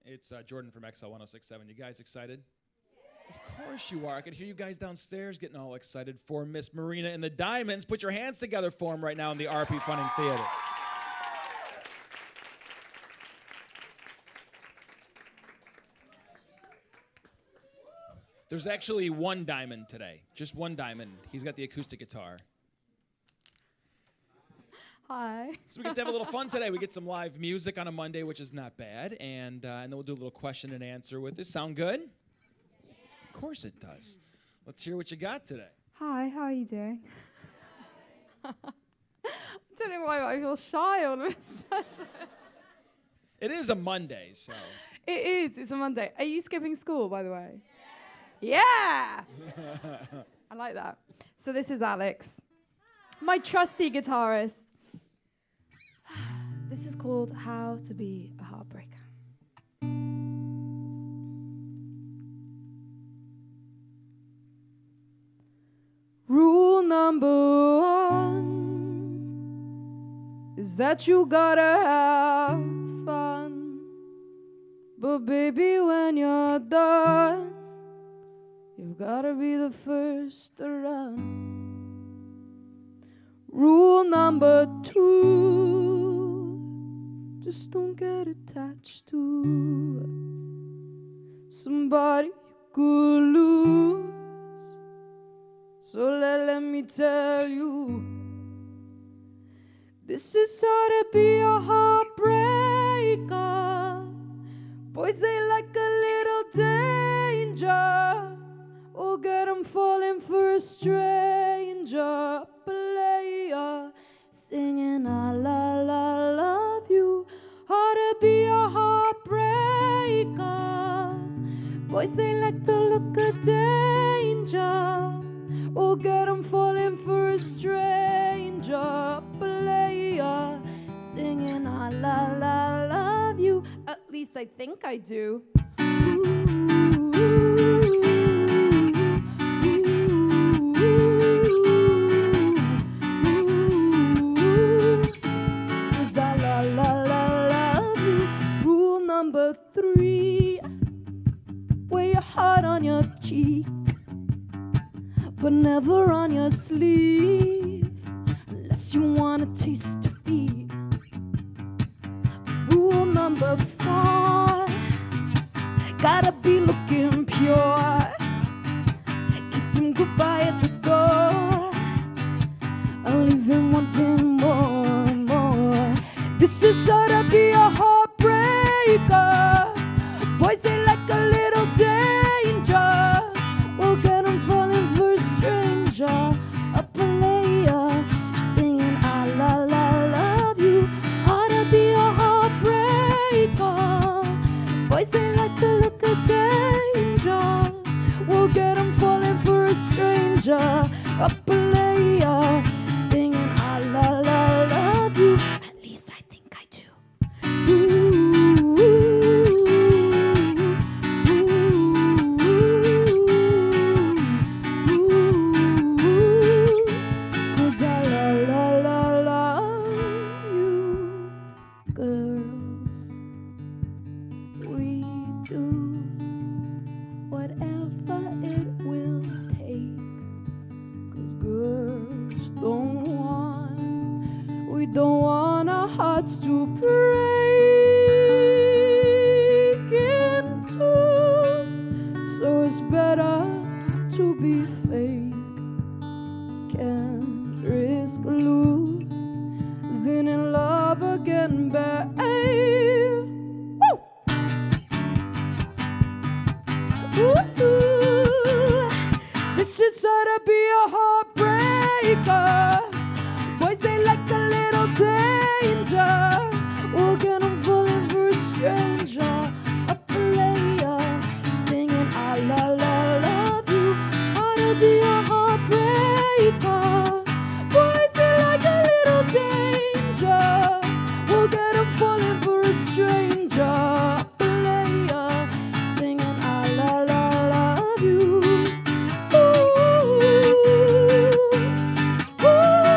It's Jordan from XL106.7. You guys excited? Of course you are. I could hear you guys downstairs getting all excited for Miss Marina and the Diamonds. Put your hands together for them right now in the RP Funning Theater. There's actually one diamond today. Just one diamond. He's got the acoustic guitar. Hi. So we get to have a little fun today. We get some live music on a Monday, which is not bad. And then we'll do a little question and answer with this. Sound good? Yeah. Of course it does. Let's hear what you got today. Hi, how are you doing? I don't know why I feel shy all of a sudden. It is a Monday, so. It is. It's a Monday. Are you skipping school, by the way? Yeah! I like that. So this is Alex, my trusty guitarist. This is called How to Be a Heartbreaker. Rule number one is that you gotta have fun. But baby, when you're done, you've gotta be the first to run. Rule number two, just don't get attached to somebody you could lose. So let me tell you, this is how to be a heartbreaker. Boys, they like a little danger. Oh, get 'em falling for a stranger. Player singing I love you. How to be a heartbreaker. Boys, they like the look of danger. Oh, get 'em falling for a stranger. Player singing I love you. At least I think I do. Number three, wear your heart on your cheek, but never on your sleeve, unless you want to taste defeat. Rule number four, gotta be looking pure. Kiss him goodbye at the door, I'll leave him wanting more. This is how to be a heartbreaker. Boys, they like a little danger. We'll get 'em falling for a stranger. A player singing I love you. How to be a heartbreaker. Boys, they like the look of danger. We'll get 'em falling for a stranger. A player singing I love you. At least I think I do. Cause I love you, girls. We do whatever it will take. Cause girls we don't want our hearts to break in two. So it's better to be fake. Can't risk losing in love again, babe. Woo! Ooh, this is how to be a heartbreaker. Boys, they like a little danger. We'll get 'em falling for a stranger. A player singing I love you. How to be a heartbreaker. Boys, they like a little danger. We'll get 'em falling for a stranger. A player singing I love you. Ooh, ooh.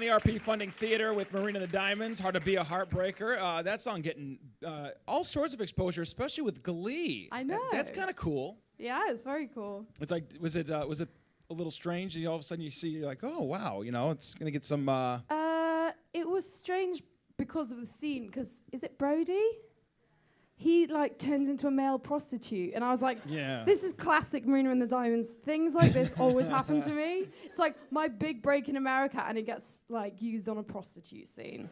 in the RP Funding Theater with Marina and the Diamonds, Hard to Be a Heartbreaker. That song getting all sorts of exposure, especially with Glee. I know. That's kind of cool. Yeah, it's very cool. It's like, was it a little strange? And all of a sudden you see, you're like, oh, wow, it's going to get some... It was strange because of the scene, because, is it Brody? He, turns into a male prostitute. And I was like, yeah. This is classic Marina and the Diamonds. Things like this always happen to me. It's like my big break in America, and it gets, used on a prostitute scene.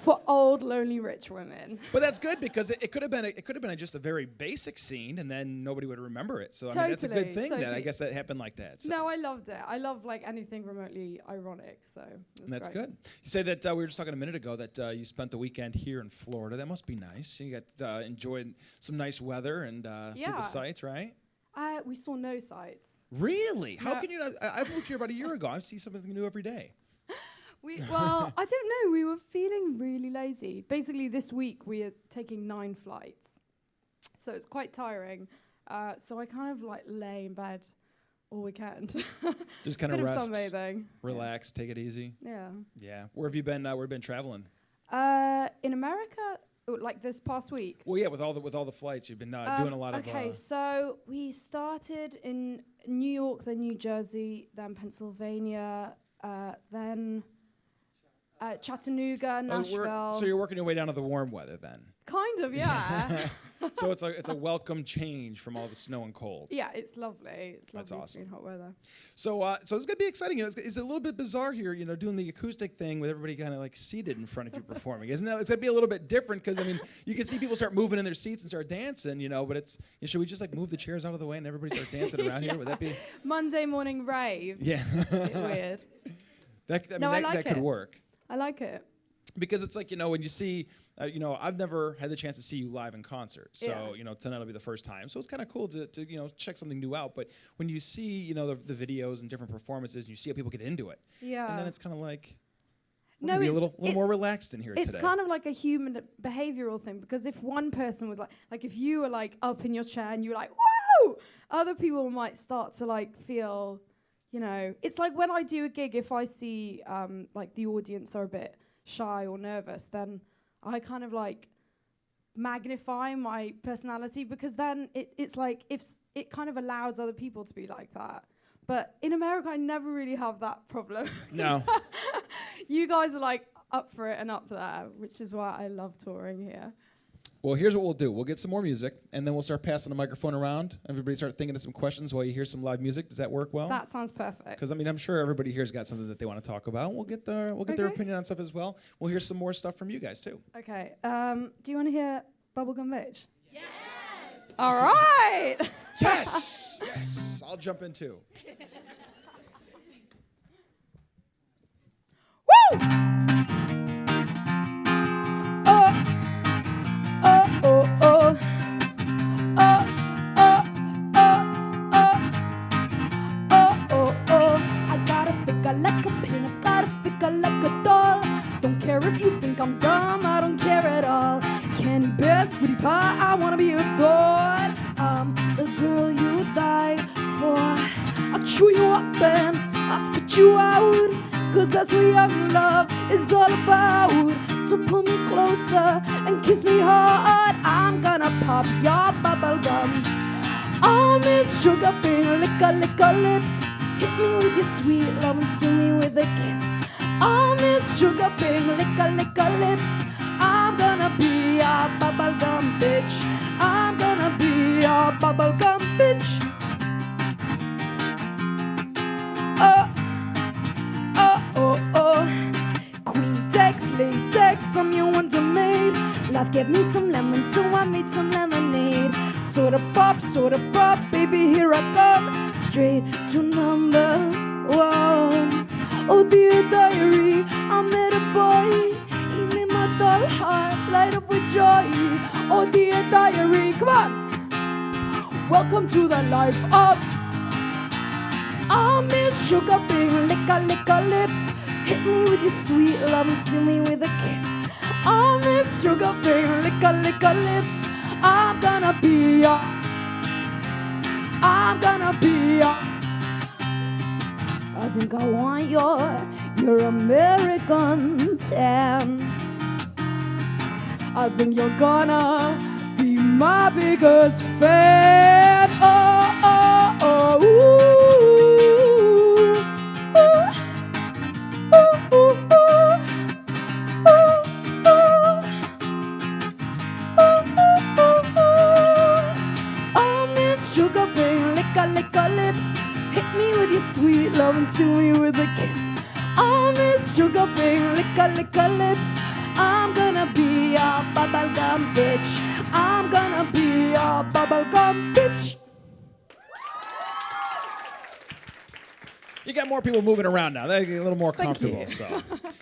For old, lonely, rich women. But that's good because it could have been just a very basic scene, and then nobody would remember it. So I mean, that's a good thing. That I guess that happened like that. So. No, I loved it. I love anything remotely ironic. So that's great. Good. You say that we were just talking a minute ago that you spent the weekend here in Florida. That must be nice. You got enjoyed some nice weather and see the sights, right? We saw no sights. Really? How can you not? I moved here about a year ago. I see something new every day. Well, I don't know. We were feeling really lazy. Basically, this week we are taking 9 flights. So it's quite tiring. So I kind of lay in bed all weekend. Just kind of rest. Sunbathing. Relax, take it easy. Yeah. Yeah. Where have you been? Where have you been traveling? In America, this past week. Well, yeah, with all the flights, you've been doing a lot of... Okay, so we started in New York, then New Jersey, then Pennsylvania, then... Chattanooga, Nashville. So you're working your way down to the warm weather then? Kind of, yeah. So it's a welcome change from all the snow and cold. Yeah, it's lovely. It's lovely. That's awesome. To be in hot weather. So it's going to be exciting. It's a little bit bizarre here, doing the acoustic thing with everybody kind of seated in front of you performing. Isn't it? It's going to be a little bit different because, you can see people start moving in their seats and start dancing, but should we just move the chairs out of the way and everybody start dancing around here? Would that be... Monday morning rave. Yeah. It's weird. That could work. I like it. Because it's when you see, I've never had the chance to see you live in concert. So, tonight will be the first time. So it's kind of cool to check something new out. But when you see, the videos and different performances and you see how people get into it. Yeah. And then it's kind of no, be a little more relaxed in here today. It's kind of like a human behavioral thing. Because if one person was if you were up in your chair and you were like, woo! Other people might start to feel... it's like when I do a gig, if I see the audience are a bit shy or nervous, then I kind of magnify my personality because then it's if it kind of allows other people to be like that. But in America, I never really have that problem. No. You guys are up for it and up there, which is why I love touring here. Well, here's what we'll do. We'll get some more music, and then we'll start passing the microphone around. Everybody start thinking of some questions while you hear some live music. Does that work well? That sounds perfect. Because, I'm sure everybody here's got something that they want to talk about. We'll get their opinion on stuff as well. We'll hear some more stuff from you guys, too. Okay. Do you want to hear Bubblegum Bitch? Yes! All right! Yes! Yes! I'll jump in, too. Woo! If you think I'm dumb, I don't care at all. Candy bear, sweetie pie, I wanna be a god. I'm the girl you die for. I'll chew you up and I'll spit you out, 'cause that's what young love is all about. So pull me closer and kiss me hard. I'm gonna pop your bubble gum. Oh, Miss Sugar Bean, lick her lips. Hit me with your sweet love and steal me with a kiss. Oh, Miss Sugar Bean, lick her lips. I'm gonna be your bubblegum bitch. I'm gonna be your bubblegum bitch. Queen Dex, latex, I'm your wonder maid. Life gave me some lemon, so I made some lemonade. Soda pop, baby, here I come. Straight to number 1. Oh dear diary, I met a boy. He made my dull heart light up with joy. Oh dear diary, come on. Welcome to the life of Oh, Miss Sugar Bean, lick her lips. Hit me with your sweet love and steal me with a kiss. Oh, Miss Sugar Bean, lick her lips. I'm gonna be your I think I want your your American tan. I think you're gonna be my biggest fan. Oh, oh, oh, ooh, ooh, ooh, ooh, oh, Miss Sugar Bang, lick her lips. Hit me with your sweet love and steal me with a kiss. Oh, Miss Sugar Bang, lick her lips. I'm gonna be a bubblegum bitch. I'm gonna be a bubblegum bitch. You got more people moving around now. They get a little more Thank comfortable. you. So,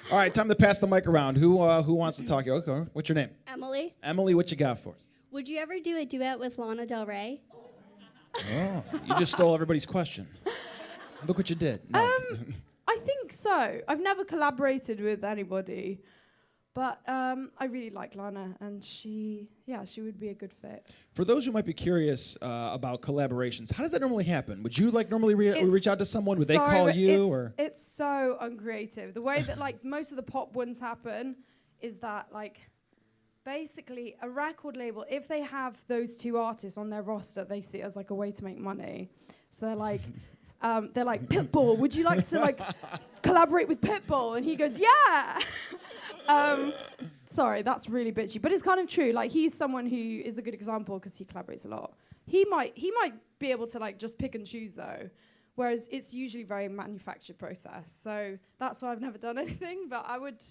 all right, time to pass the mic around. Who wants to talk? Okay, what's your name? Emily, Emily. What you got for us? would you ever do a duet with Lana Del Rey? Oh, you just stole everybody's question. Look what you did. No. I think so. I've never collaborated with anybody, but I really like Lana, and she would be a good fit. For those who might be curious about collaborations, how does that normally happen? Would you like normally reach out to someone? Would they call you or? It's so uncreative. The way that like most of the pop ones happen is that like basically a record label, if they have those two artists on their roster, they see it as like a way to make money. So they're like Pitbull, would you like to like collaborate with Pitbull? And he goes, yeah. Sorry, that's really bitchy, but it's kind of true. Like he's someone who is a good example because he collaborates a lot. He might be able to like just pick and choose though, whereas it's usually very manufactured process. So that's why I've never done anything. But I would,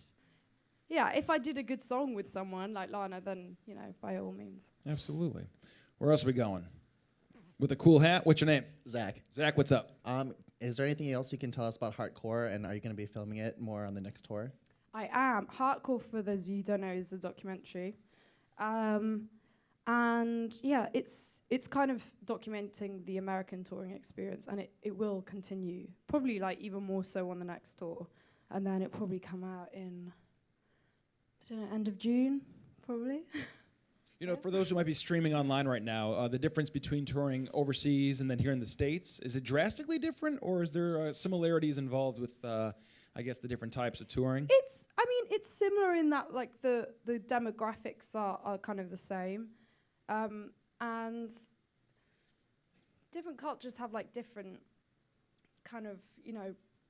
yeah, if I did a good song with someone like Lana, then by all means. Absolutely. Where else are we going? With a cool hat. What's your name? Zach, Zach. What's up? is there anything else you can tell us about Hardcore, and are you going to be filming it more on the next tour? I am. Heartcore, for those of you who don't know, is a documentary. And yeah, it's kind of documenting the American touring experience, and it will continue, probably like even more so on the next tour. And then it'll probably come out in, I don't know, end of June, probably. You know, for those who might be streaming online right now, the difference between touring overseas and then here in the States, is it drastically different, or is there similarities involved with, I guess, the different types of touring? It's similar in that like the demographics are kind of the same, and different cultures have like different kind of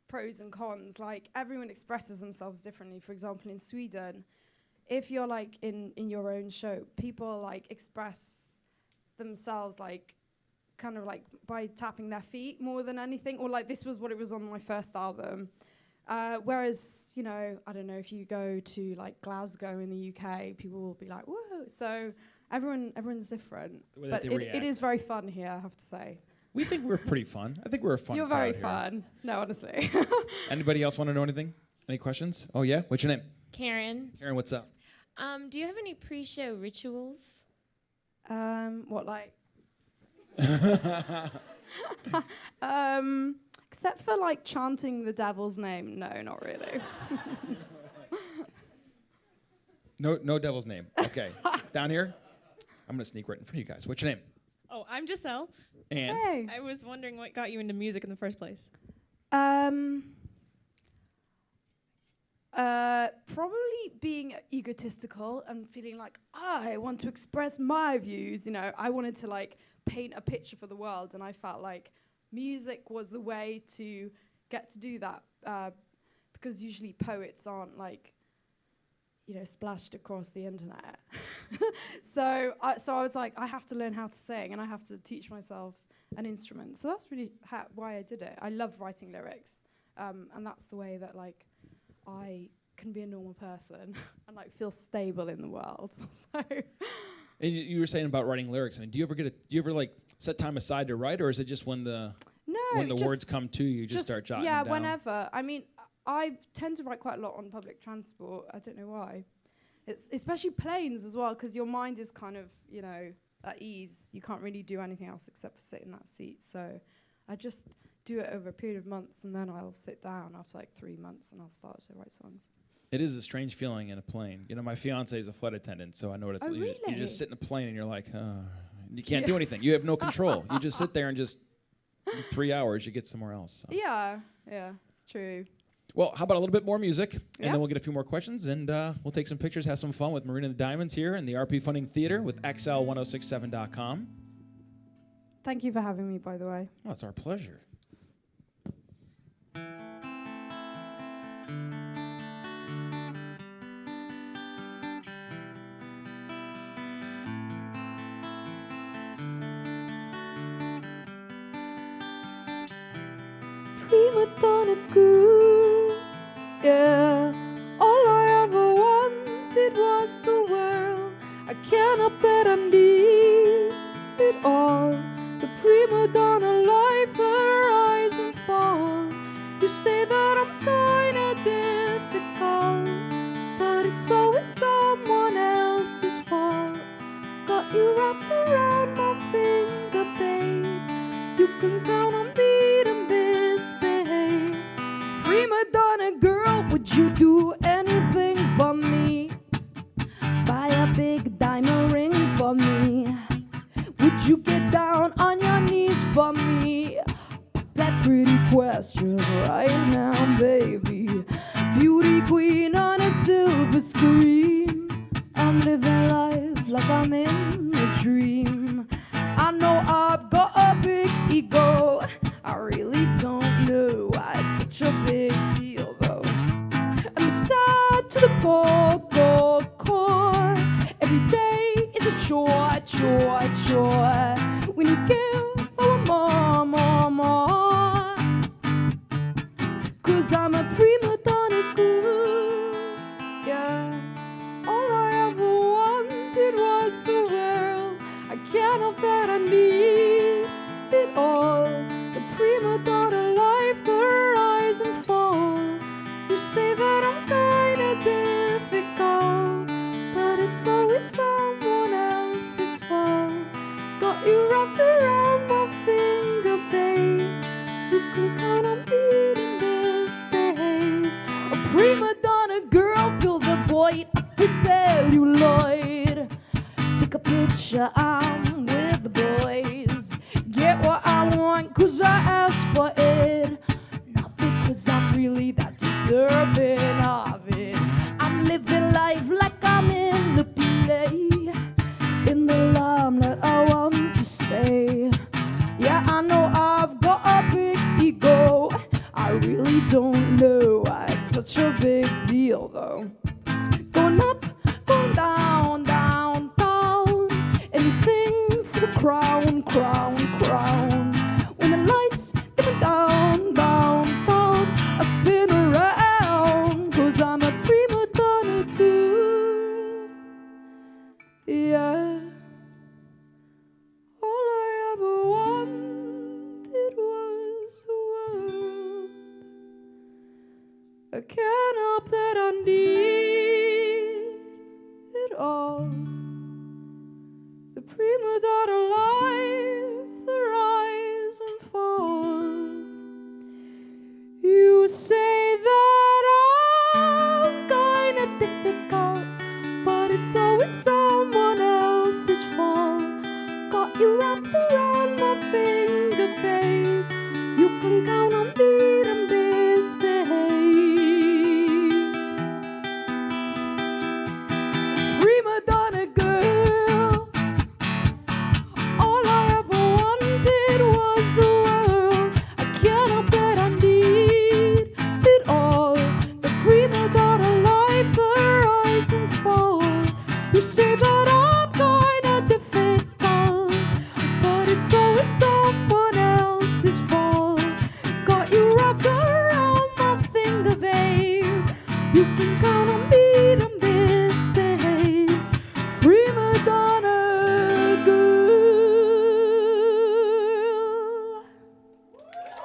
pros and cons. Like everyone expresses themselves differently. For example, in Sweden, if you're like in your own show, people like express themselves like kind of like by tapping their feet more than anything, or like this was what it was on my first album. Whereas, I don't know, if you go to like Glasgow in the UK, people will be like, whoa. So everyone's different. But it is very fun here, I have to say. We think we're pretty fun. I think we're a fun You're crowd very here. fun. No, honestly. Anybody else want to know anything? Any questions? Oh, yeah? What's your name? Karen, Karen, what's up? do you have any pre-show rituals? What, like? Except for like chanting the devil's name. No, not really. No devil's name. Okay. Down here? I'm going to sneak right in front of you guys. What's your name? Oh, I'm Giselle. And? Hey. I was wondering what got you into music in the first place. Probably being egotistical and feeling like I want to express my views. I wanted to like paint a picture for the world, and I felt like music was the way to get to do that, because usually poets aren't like splashed across the internet. so I was like, I have to learn how to sing, and I have to teach myself an instrument. So that's really why I did it. I love writing lyrics, and that's the way that like I can be a normal person and like feel stable in the world. So. And you were saying about writing lyrics. I mean, do you ever like set time aside to write, or is it just when the words come to you, just start jotting them down? Yeah, whenever. I mean, I tend to write quite a lot on public transport. I don't know why. It's especially planes as well, because your mind is kind of at ease. You can't really do anything else except for sit in that seat. So I just do it over a period of months, and then I'll sit down after like 3 months and I'll start to write songs. It is a strange feeling in a plane. My fiance is a flight attendant, so I know what it's like. Really? You just sit in a plane and you're like, you can't do anything. You have no control. You just sit there and just in 3 hours you get somewhere else. So. Yeah, it's true. Well, how about a little bit more music, and Yeah. then we'll get a few more questions, and we'll take some pictures, have some fun with Marina and the Diamonds here in the RP Funding Theater with XL106.7.com. Thank you for having me, by the way. Oh, it's our pleasure. Prima donna girl, yeah. All I ever wanted was the world. I can't help that I need it all. The prima donna life, the rise and fall. You say that I'm kinda difficult, but it's always someone else's fault. Got you wrapped around my finger, babe. You can count on me to misbehave. Prima donna girl, would you do anything for me? Buy a big diamond ring for me. Would you get down on your knees for me? That pretty question right now, baby. Beauty queen on a silver screen. I'm living life like I'm in a dream. I know I've got a big ego. I really don't know why it's such a big deal, though. I'm sad to the core. Every day is a chore. When you give, oh, more. 'Cause I'm a prima donna girl, yeah. All I ever wanted was the world. I can't help that I need it all. The prima donna life, the rise and fall. You say that I'm kinda difficult, but it's always someone else's fault. Got you wrapped around my finger, babe. You can count on me to misbehave. A prima donna girl, fill the void with celluloid. Take a picture, I'm with the boys. Get what I want, 'cause I asked for it. Not because I'm really that deserving of it. I'm living life like I'm in the play. In the limelight, I want to stay. Yeah, I know I've got a big ego. I really don't know why it's such a big deal, though. Going up, going down, down, down. Anything for the crown. When the lights dim down, down, down, I spin around. 'Cause I'm a prima donna girl, yeah. All I ever wanted was the world. I can't help that I need it all. The prima donna life, the rise and fall. You say that I'm kinda difficult, but it's always someone else's fault. Got you wrapped around my finger, babe. You can count on me to misbehave. Prima donna girl, all I ever wanted was the world. I can't help that I need it all. The prima donna life, the rise and fall. You say that I'm kinda difficult, but it's always someone else's fault. Got you wrapped around my finger, babe. You can count on me to misbehave. Prima donna girl.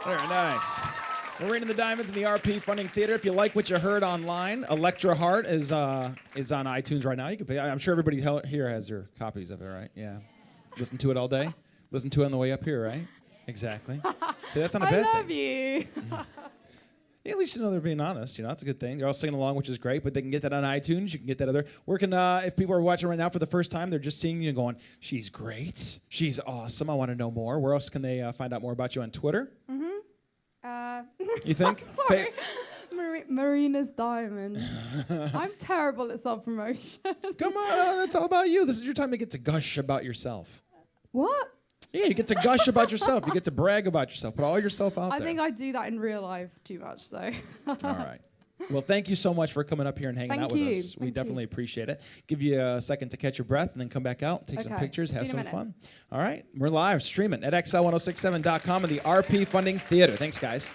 Very nice. Marina and the Diamonds in the RP Funding Theater. If you like what you heard online, Electra Heart is on iTunes right now. You can pay. I'm sure everybody here has their copies of it, right? Yeah. Listen to it all day. Listen to it on the way up here, right? Exactly. See, that's not a I bad love thing. you. Yeah, at least you know they're being honest. You know, that's a good thing. They're all singing along, which is great. But they can get that on iTunes. You can get that other. Where can if people are watching right now for the first time, they're just seeing you and going, "She's great. She's awesome. I want to know more." Where else can they find out more about you on Twitter? You think? Sorry. Marina's diamond. I'm terrible at self-promotion. Come on, that's all about you. This is your time to get to gush about yourself. What? Yeah, you get to gush about yourself. You get to brag about yourself. Put all yourself out I there. think I do that in real life too much, so. All right. Well, thank you so much for coming up here and hanging Thank out with you. us. We Thank definitely you. appreciate it. Give you a second to catch your breath and then come back out, take some Okay. pictures, See have you in a some minute. fun. All right. We're live streaming at XL106.7.com and the RP Funding Theater. Thanks, guys.